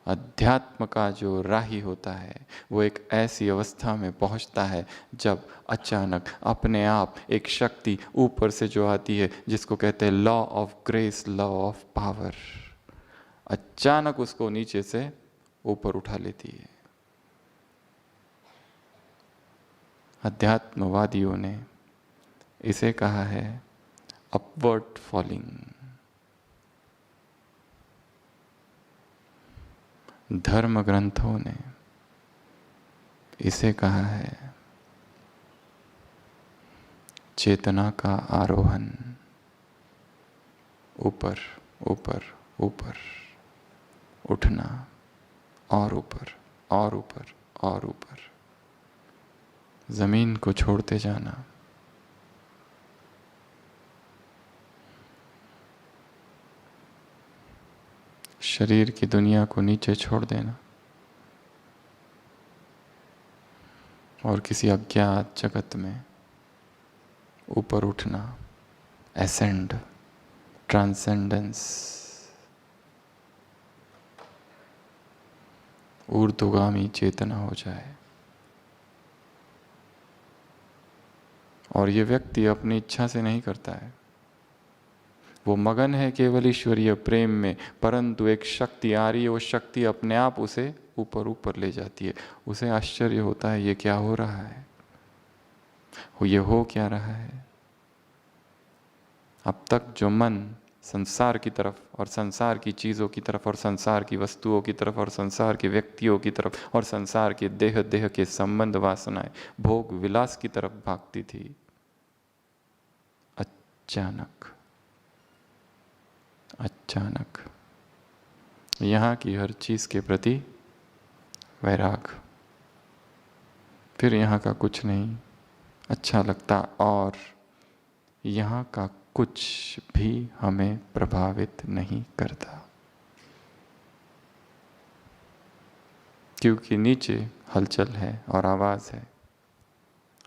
अध्यात्म का जो राही होता है वो एक ऐसी अवस्था में पहुंचता है जब अचानक अपने आप एक शक्ति ऊपर से जो आती है, जिसको कहते हैं law of grace, law of power, अचानक उसको नीचे से ऊपर उठा लेती है। अध्यात्मवादियों ने इसे कहा है अपवर्ड फॉलिंग। धर्म ग्रंथों ने इसे कहा है चेतना का आरोहण, ऊपर ऊपर ऊपर उठना, और ऊपर और ऊपर और ऊपर, जमीन को छोड़ते जाना। शरीर की दुनिया को नीचे छोड़ देना और किसी अज्ञात जगत में ऊपर उठना, एसेंड, ट्रांसेंडेंस, ऊर्ध्वगामी चेतना हो जाए। और ये व्यक्ति अपनी इच्छा से नहीं करता है, वो मगन है केवल ईश्वरीय प्रेम में, परंतु एक शक्ति आ रही है, वो शक्ति अपने आप उसे ऊपर ऊपर ले जाती है। उसे आश्चर्य होता है ये क्या हो रहा है, ये हो क्या रहा है। अब तक जो मन संसार की तरफ और संसार की चीज़ों की तरफ और संसार की वस्तुओं की तरफ और संसार के व्यक्तियों की तरफ और संसार के देह देह के संबंध वासनाएं भोग विलास की तरफ भागती थी, अचानक यहाँ की हर चीज़ के प्रति वैराग, फिर यहाँ का कुछ नहीं अच्छा लगता और यहाँ का कुछ भी हमें प्रभावित नहीं करता, क्योंकि नीचे हलचल है और आवाज़ है,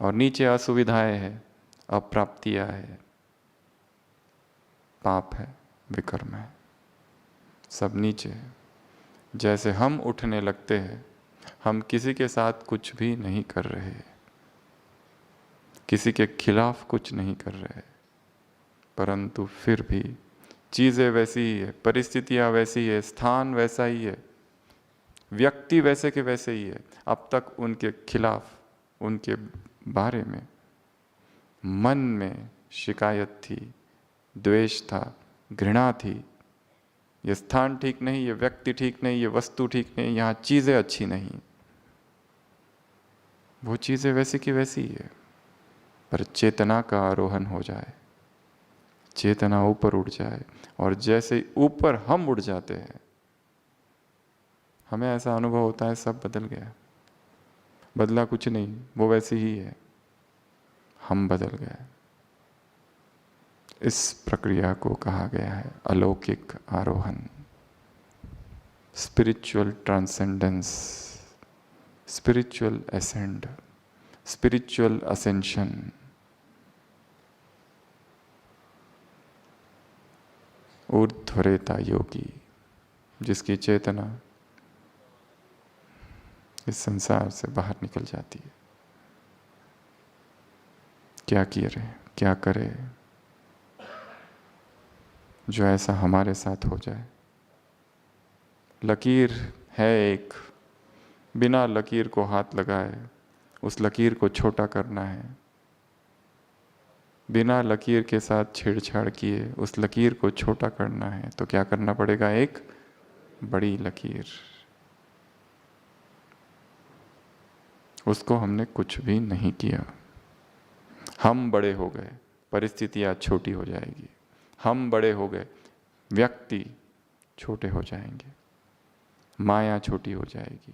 और नीचे असुविधाएं है, अप्राप्तियाँ है, पाप है, विकर्म है, सब नीचे है। जैसे हम उठने लगते हैं, हम किसी के साथ कुछ भी नहीं कर रहे, किसी के खिलाफ कुछ नहीं कर रहे, परंतु फिर भी चीज़ें वैसी ही है, परिस्थितियाँ वैसी है, स्थान वैसा ही है, व्यक्ति वैसे के वैसे ही है। अब तक उनके खिलाफ, उनके बारे में मन में शिकायत थी, द्वेष था, घृणा थी, ये स्थान ठीक नहीं, ये व्यक्ति ठीक नहीं, ये वस्तु ठीक नहीं, यहाँ चीज़ें अच्छी नहीं। वो चीज़ें वैसी की वैसी ही है, पर चेतना का आरोहण हो जाए, चेतना ऊपर उड़ जाए, और जैसे ऊपर हम उड़ जाते हैं, हमें ऐसा अनुभव होता है सब बदल गया। बदला कुछ नहीं, वो वैसी ही है, हम बदल गए। इस प्रक्रिया को कहा गया है अलौकिक आरोहण, spiritual transcendence, spiritual ascend, spiritual ascension. ऊर्ध्वरेता योगी, जिसकी चेतना इस संसार से बाहर निकल जाती है। क्या किए रहे, क्या करे जो ऐसा हमारे साथ हो जाए। लकीर है एक, बिना लकीर को हाथ लगाए उस लकीर को छोटा करना है, बिना लकीर के साथ छेड़छाड़ किए उस लकीर को छोटा करना है, तो क्या करना पड़ेगा, एक बड़ी लकीर। उसको हमने कुछ भी नहीं किया, हम बड़े हो गए, परिस्थितियाँ छोटी हो जाएगी, हम बड़े हो गए, व्यक्ति छोटे हो जाएंगे, माया छोटी हो जाएगी।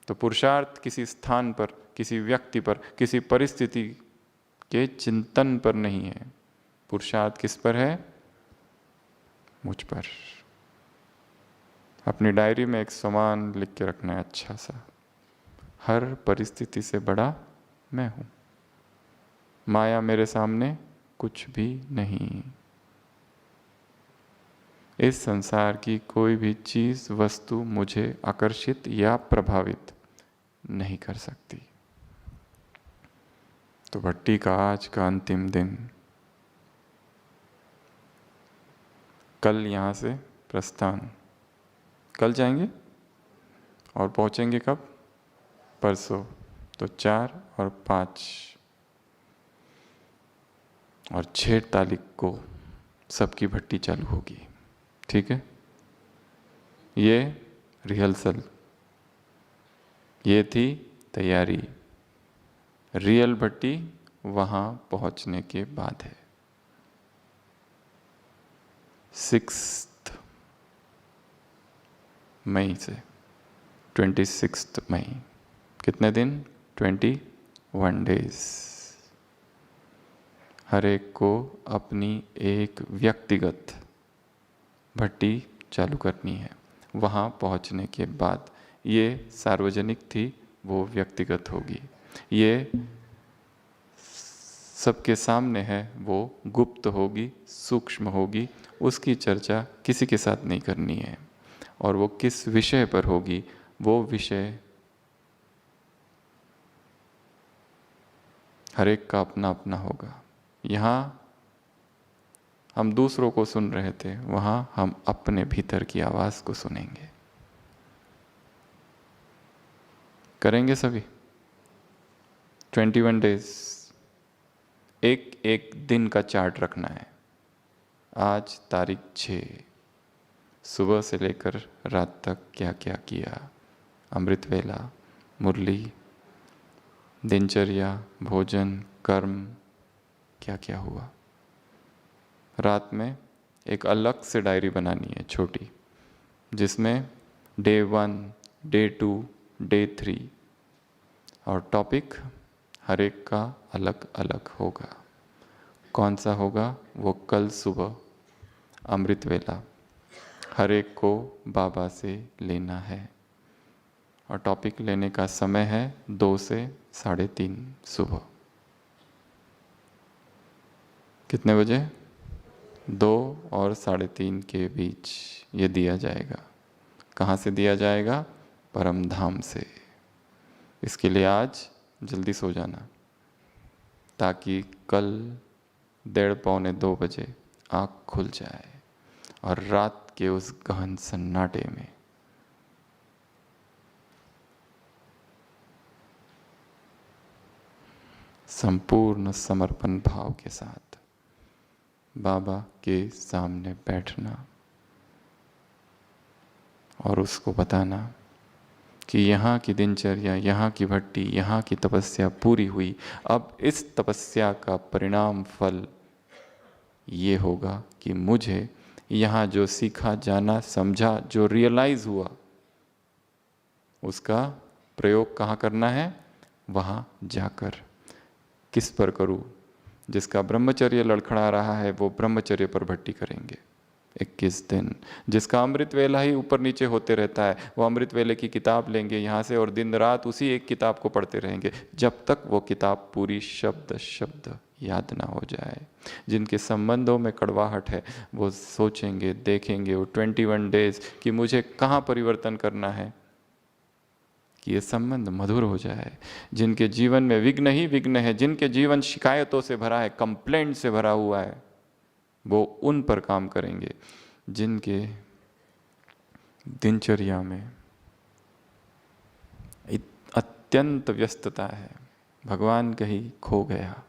तो पुरुषार्थ किसी स्थान पर, किसी व्यक्ति पर, किसी परिस्थिति के चिंतन पर नहीं है, पुरुषार्थ किस पर है, मुझ पर। अपनी डायरी में एक समान लिख के रखना है अच्छा सा, हर परिस्थिति से बड़ा मैं हूँ, माया मेरे सामने कुछ भी नहीं। इस संसार की कोई भी चीज वस्तु मुझे आकर्षित या प्रभावित नहीं कर सकती। तो भट्टी का आज का अंतिम दिन, कल यहाँ से प्रस्थान, कल जाएंगे और पहुँचेंगे कब? परसों। तो 4 और 5 और 6 तारीख को सबकी भट्टी चालू होगी। ठीक है, ये रिहर्सल, ये थी तैयारी। रियल भट्टी वहाँ पहुँचने के बाद है। 6 मई से 26 मई, कितने दिन? 21 डेज। हर एक को अपनी एक व्यक्तिगत भट्टी चालू करनी है। वहाँ पहुँचने के बाद ये सार्वजनिक थी, वो व्यक्तिगत होगी। ये सबके सामने है, वो गुप्त होगी, सूक्ष्म होगी। उसकी चर्चा किसी के साथ नहीं करनी है। और वो किस विषय पर होगी, वो विषय हर एक का अपना अपना होगा। यहाँ हम दूसरों को सुन रहे थे, वहाँ हम अपने भीतर की आवाज़ को सुनेंगे। करेंगे सभी 21 डेज। एक एक दिन का चार्ट रखना है। आज तारीख 6, सुबह से लेकर रात तक क्या क्या किया, अमृत वेला, मुरली, दिनचर्या, भोजन, कर्म, क्या क्या हुआ। रात में एक अलग से डायरी बनानी है, छोटी, जिसमें डे 1, डे 2, डे 3 और टॉपिक हर एक का अलग अलग होगा। कौन सा होगा वो कल सुबह अमृत वेला हर एक को बाबा से लेना है। और टॉपिक लेने का समय है 2 से 3:30 सुबह। कितने बजे? 2 और 3:30 के बीच ये दिया जाएगा। कहाँ से दिया जाएगा? परम धाम से। इसके लिए आज जल्दी सो जाना, ताकि कल 1:30-2 बजे आँख खुल जाए और रात के उस गहन सन्नाटे में संपूर्ण समर्पण भाव के साथ बाबा के सामने बैठना और उसको बताना कि यहाँ की दिनचर्या, यहाँ की भट्टी, यहाँ की तपस्या पूरी हुई। अब इस तपस्या का परिणाम फल ये होगा कि मुझे यहाँ जो सीखा, जाना, समझा, जो रियलाइज हुआ, उसका प्रयोग कहाँ करना है? वहाँ जाकर। किस पर करूँ? जिसका ब्रह्मचर्य लड़खड़ा रहा है वो ब्रह्मचर्य पर भट्टी करेंगे 21 दिन। जिसका अमृत वेला ही ऊपर नीचे होते रहता है, वो अमृत वेले की किताब लेंगे यहाँ से और दिन रात उसी एक किताब को पढ़ते रहेंगे जब तक वो किताब पूरी शब्द शब्द याद ना हो जाए। जिनके संबंधों में कड़वाहट है वो सोचेंगे, देखेंगे वो 21 डेज कि मुझे कहाँ परिवर्तन करना है कि ये संबंध मधुर हो जाए। जिनके जीवन में विघ्न ही विघ्न है, जिनके जीवन शिकायतों से भरा है, कंप्लेंट से भरा हुआ है, वो उन पर काम करेंगे। जिनके दिनचर्या में अत्यंत व्यस्तता है, भगवान कहीं खो गया,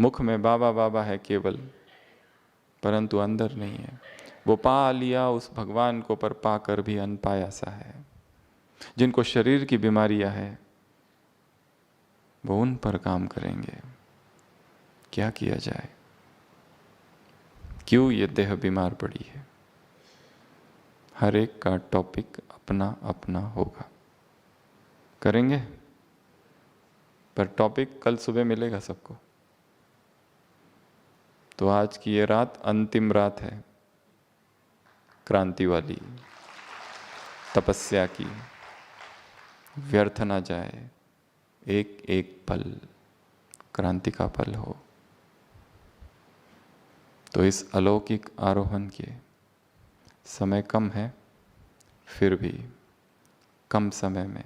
मुख में बाबा बाबा है केवल, परंतु अंदर नहीं है, वो पा लिया उस भगवान को पर पाकर भी अनपाया सा है। जिनको शरीर की बीमारियां है वो उन पर काम करेंगे। क्या किया जाए? क्यों ये देह बीमार पड़ी है? हर एक का टॉपिक अपना अपना होगा। करेंगे, पर टॉपिक कल सुबह मिलेगा सबको। तो आज की ये रात अंतिम रात है, क्रांति वाली, तपस्या की। व्यर्थ ना जाए, एक एक पल क्रांति का पल हो। तो इस अलौकिक आरोहण के समय कम है, फिर भी कम समय में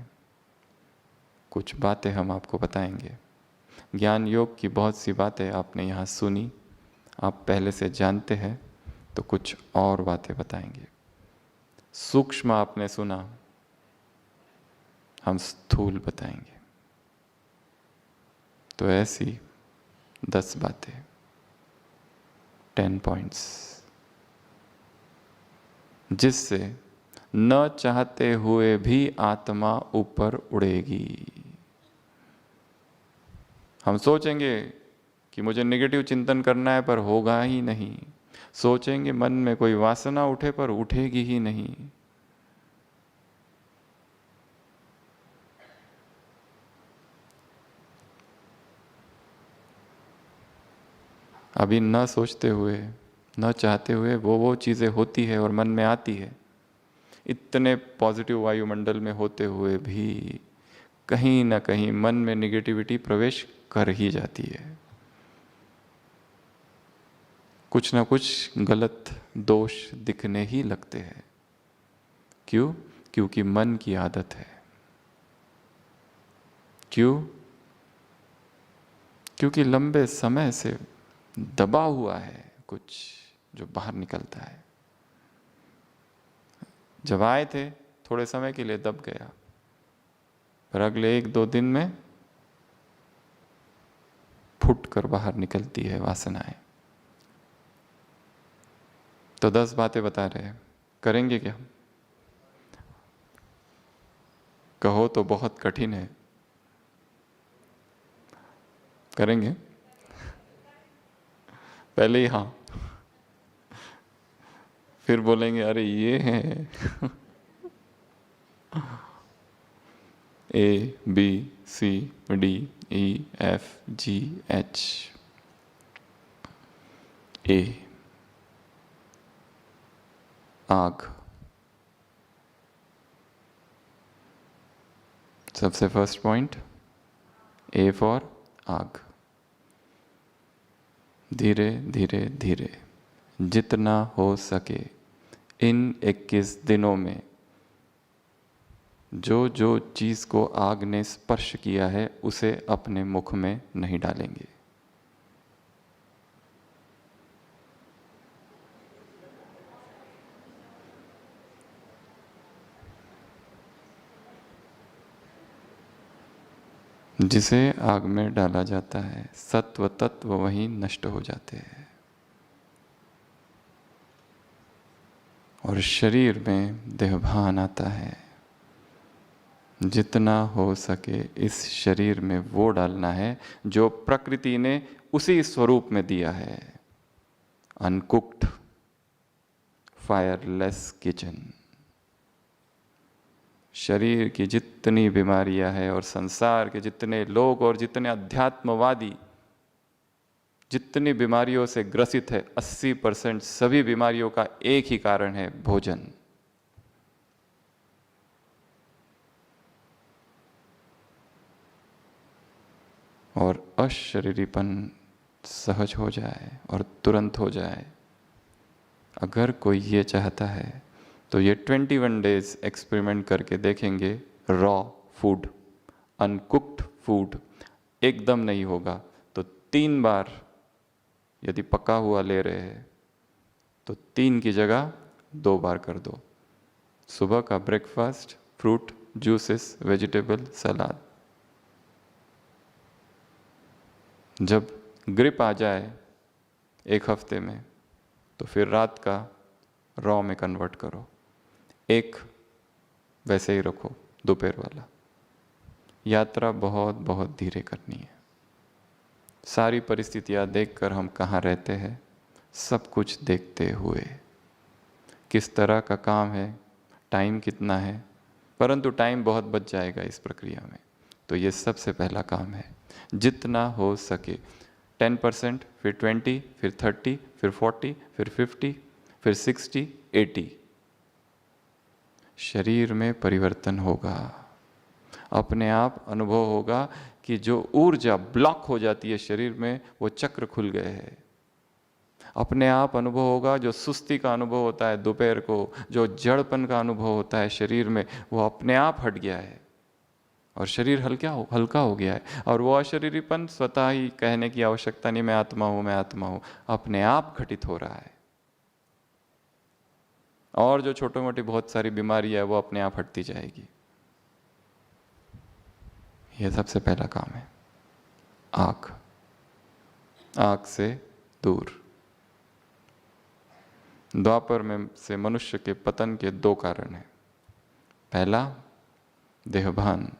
कुछ बातें हम आपको बताएंगे। ज्ञान योग की बहुत सी बातें आपने यहाँ सुनी, आप पहले से जानते हैं, तो कुछ और बातें बताएंगे। सूक्ष्म आपने सुना, हम स्थूल बताएंगे। तो ऐसी 10 बातें, 10 पॉइंट्स, जिससे न चाहते हुए भी आत्मा ऊपर उड़ेगी। हम सोचेंगे कि मुझे नेगेटिव चिंतन करना है, पर होगा ही नहीं। सोचेंगे मन में कोई वासना उठे, पर उठेगी ही नहीं। अभी न सोचते हुए, न चाहते हुए वो चीज़ें होती है और मन में आती है। इतने पॉजिटिव वायुमंडल में होते हुए भी कहीं ना कहीं मन में निगेटिविटी प्रवेश कर ही जाती है। कुछ ना कुछ गलत दोष दिखने ही लगते हैं। क्यों? क्योंकि मन की आदत है। क्यों? क्योंकि लंबे समय से दबा हुआ है कुछ जो बाहर निकलता है। जब आए थे थोड़े समय के लिए दब गया, पर अगले 1-2 दिन में फुट कर बाहर निकलती है वासनाएं। तो 10 बातें बता रहे हैं, करेंगे क्या? कहो तो बहुत कठिन है, करेंगे? पहले ही हाँ, फिर बोलेंगे अरे ये है। ABCDEFGH। ए, आग। सबसे फर्स्ट पॉइंट, ए फॉर आग। धीरे धीरे धीरे जितना हो सके इन 21 दिनों में जो जो चीज़ को आग ने स्पर्श किया है उसे अपने मुख में नहीं डालेंगे। जिसे आग में डाला जाता है सत्व तत्व वहीं नष्ट हो जाते हैं और शरीर में देहभान आता है। जितना हो सके इस शरीर में वो डालना है जो प्रकृति ने उसी स्वरूप में दिया है। Uncooked fireless kitchen. शरीर की जितनी बीमारियां हैं और संसार के जितने लोग और जितने अध्यात्मवादी जितनी बीमारियों से ग्रसित है, 80% सभी बीमारियों का एक ही कारण है, भोजन। और अशरीरीपन सहज हो जाए और तुरंत हो जाए, अगर कोई ये चाहता है तो ये 21 डेज एक्सपेरिमेंट करके देखेंगे। रॉ फूड, अनकुक्ड फूड एकदम नहीं होगा तो 3 बार, यदि पका हुआ ले रहे हैं तो 3 की जगह 2 बार कर दो। सुबह का ब्रेकफास्ट, फ्रूट, जूसेस, वेजिटेबल, सलाद। जब ग्रिप आ जाए 1 हफ्ते में तो फिर रात का रॉ में कन्वर्ट करो, एक वैसे ही रखो दोपहर वाला। यात्रा बहुत बहुत धीरे करनी है। सारी परिस्थितियां देखकर हम कहाँ रहते हैं, सब कुछ देखते हुए किस तरह का काम है, टाइम कितना है, परंतु टाइम बहुत बच जाएगा इस प्रक्रिया में। तो ये सबसे पहला काम है, जितना हो सके 10%, फिर 20, फिर 30, फिर 40, फिर 50, फिर 60, 80। शरीर में परिवर्तन होगा, अपने आप अनुभव होगा कि जो ऊर्जा ब्लॉक हो जाती है शरीर में वो चक्र खुल गए हैं। अपने आप अनुभव होगा। जो सुस्ती का अनुभव होता है दोपहर को, जो जड़पन का अनुभव होता है शरीर में, वो अपने आप हट गया है और शरीर हल्का हो गया है। और वो अशरीरीपन स्वतः ही कहने की आवश्यकता नहीं, मैं आत्मा हूं, मैं आत्मा हूं, अपने आप घटित हो रहा है। और जो छोटी मोटी बहुत सारी बीमारी है वो अपने आप हटती जाएगी। ये सबसे पहला काम है। आँख से दूर। द्वापर में से मनुष्य के पतन के दो कारण हैं। पहला देहभान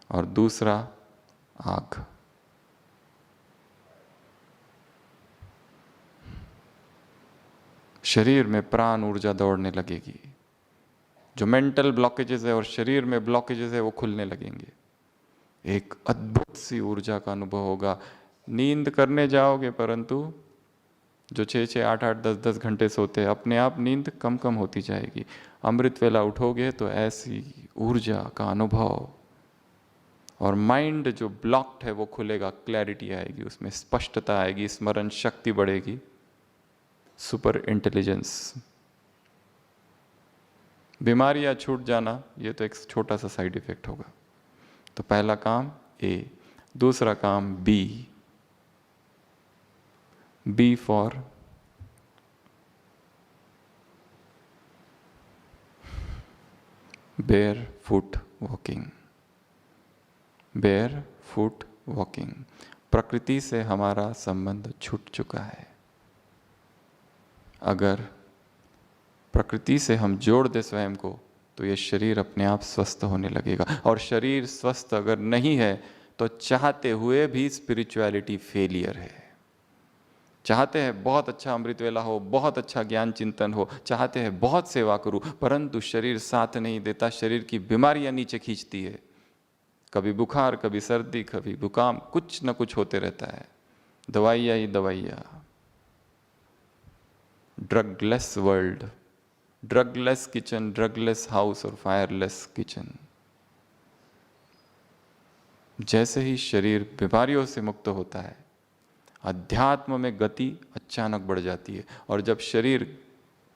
और दूसरा आँख। शरीर में प्राण ऊर्जा दौड़ने लगेगी। जो मेंटल ब्लॉकेजेस है और शरीर में ब्लॉकेजेस है वो खुलने लगेंगे। एक अद्भुत सी ऊर्जा का अनुभव होगा। नींद करने जाओगे परंतु जो 6-6, 8-8, 10-10 घंटे सोते हैं, अपने आप नींद कम कम होती जाएगी। अमृत वेला उठोगे तो ऐसी ऊर्जा का अनुभव, और माइंड जो ब्लॉक्ड है वो खुलेगा, क्लैरिटी आएगी, उसमें स्पष्टता आएगी, स्मरण शक्ति बढ़ेगी, सुपर इंटेलिजेंस। बीमारियां छूट जाना ये तो एक छोटा सा साइड इफेक्ट होगा। तो पहला काम ए। दूसरा काम B. B for barefoot walking. Barefoot walking. प्रकृति से हमारा संबंध छूट चुका है। अगर प्रकृति से हम जोड़ दे स्वयं को तो ये शरीर अपने आप स्वस्थ होने लगेगा। और शरीर स्वस्थ अगर नहीं है तो चाहते हुए भी स्पिरिचुअलिटी फेलियर है। चाहते हैं बहुत अच्छा अमृत वेला हो, बहुत अच्छा ज्ञान चिंतन हो, चाहते हैं बहुत सेवा करूं, परंतु शरीर साथ नहीं देता। शरीर की बीमारियां नीचे खींचती है। कभी बुखार, कभी सर्दी, कभी जुकाम, कुछ न कुछ होते रहता है। दवाइयाँ ही दवाइयाँ। ड्रगलेस वर्ल्ड, ड्रगलेस किचन, ड्रगलेस हाउस और फायरलेस किचन। जैसे ही शरीर बीमारियों से मुक्त होता है, अध्यात्म में गति अचानक बढ़ जाती है। और जब शरीर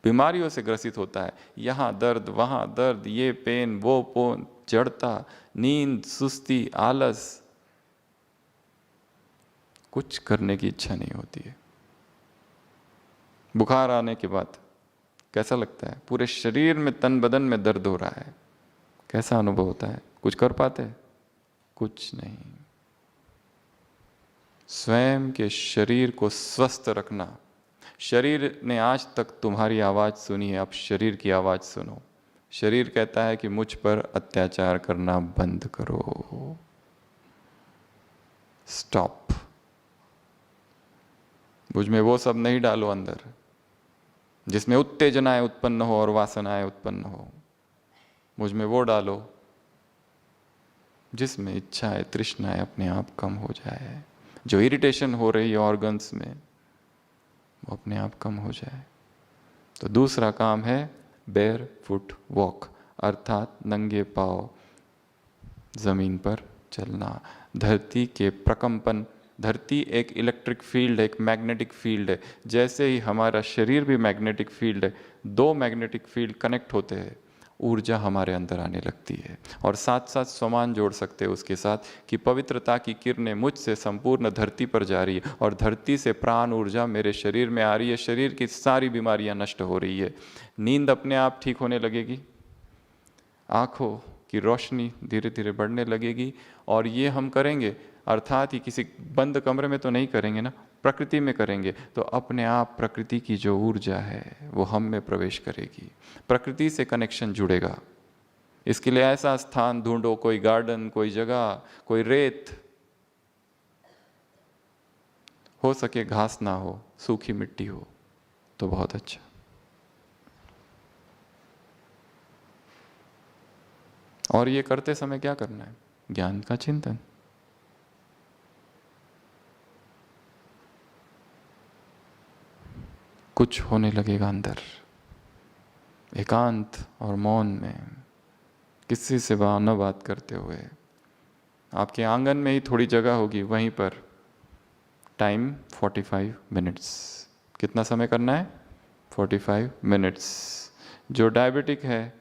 बीमारियों से ग्रसित होता है, यहाँ दर्द, वहाँ दर्द, ये पेन, वो पोन, जड़ता, नींद, सुस्ती, आलस, कुछ करने की इच्छा नहीं होती है। बुखार आने के बाद कैसा लगता है? पूरे शरीर में, तन बदन में दर्द हो रहा है। कैसा अनुभव होता है? कुछ कर पाते हैं? कुछ नहीं। स्वयं के शरीर को स्वस्थ रखना। शरीर ने आज तक तुम्हारी आवाज सुनी है, अब शरीर की आवाज सुनो। शरीर कहता है कि मुझ पर अत्याचार करना बंद करो। स्टॉप। मुझ में वो सब नहीं डालो अंदर जिसमें उत्तेजनाएं उत्पन्न हो और वासनाएं उत्पन्न हो। मुझ में वो डालो जिसमें इच्छाएं, तृष्णाएं अपने आप कम हो जाए। जो इरिटेशन हो रही है ऑर्गन्स में, वो अपने आप कम हो जाए। तो दूसरा काम है बेयर फुट वॉक, अर्थात नंगे पांव जमीन पर चलना। धरती के प्रकंपन, धरती एक इलेक्ट्रिक फील्ड है, एक मैग्नेटिक फील्ड है। जैसे ही हमारा शरीर भी मैग्नेटिक फील्ड है, दो मैग्नेटिक फील्ड कनेक्ट होते हैं, ऊर्जा हमारे अंदर आने लगती है। और साथ साथ समान जोड़ सकते हैं उसके साथ कि पवित्रता की किरणें मुझसे संपूर्ण धरती पर जा रही है और धरती से प्राण ऊर्जा मेरे शरीर में आ रही है। शरीर की सारी बीमारियां नष्ट हो रही है। नींद अपने आप ठीक होने लगेगी। आँखों की रोशनी धीरे धीरे बढ़ने लगेगी। और ये हम करेंगे, अर्थात ही किसी बंद कमरे में तो नहीं करेंगे ना, प्रकृति में करेंगे। तो अपने आप प्रकृति की जो ऊर्जा है वो हम में प्रवेश करेगी। प्रकृति से कनेक्शन जुड़ेगा। इसके लिए ऐसा स्थान ढूंढो, कोई गार्डन, कोई जगह, कोई रेत, हो सके घास ना हो, सूखी मिट्टी हो तो बहुत अच्छा। और ये करते समय क्या करना है? ज्ञान का चिंतन। कुछ होने लगेगा अंदर, एकांत और मौन में, किसी से न बात करते हुए। आपके आंगन में ही थोड़ी जगह होगी, वहीं पर टाइम 45 मिनट्स, कितना समय करना है? 45 मिनट्स। जो डायबिटिक है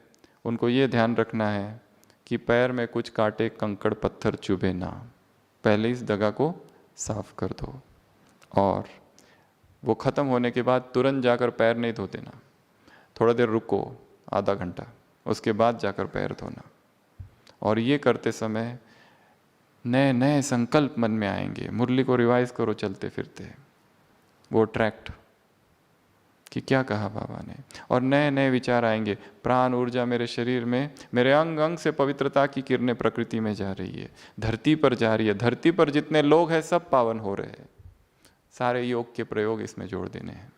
उनको ये ध्यान रखना है कि पैर में कुछ कांटे कंकड़ पत्थर चुभे ना, पहले इस जगह को साफ कर दो। और वो ख़त्म होने के बाद तुरंत जाकर पैर नहीं धो देना, थोड़ा देर रुको, आधा घंटा, उसके बाद जाकर पैर धोना। और ये करते समय नए नए संकल्प मन में आएंगे। मुरली को रिवाइज करो चलते फिरते, वो ट्रैक्ट कि क्या कहा बाबा ने, और नए नए विचार आएंगे। प्राण ऊर्जा मेरे शरीर में, मेरे अंग अंग से पवित्रता की किरणें प्रकृति में जा रही है, धरती पर जा रही है। धरती पर जितने लोग हैं सब पावन हो रहे हैं। सारे योग के प्रयोग इसमें जोड़ देने हैं।